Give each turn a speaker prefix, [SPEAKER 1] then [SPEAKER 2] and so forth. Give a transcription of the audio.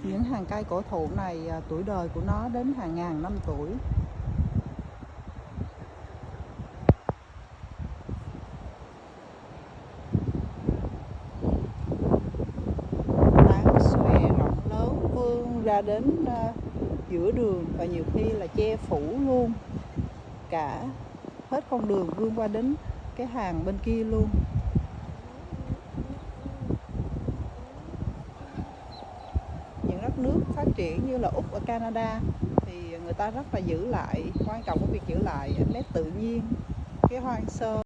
[SPEAKER 1] Những hàng cây cổ thụ này tuổi đời của nó đến hàng ngàn năm tuổi. Tán xòe rộng lớn vươn ra đến giữa đường và nhiều khi là che phủ luôn cả hết con đường vươn qua đến cái hàng bên kia luôn. Những đất nước phát triển như là Úc ở Canada thì người ta rất là giữ lại, quan trọng của việc giữ lại nét tự nhiên, cái hoang sơ.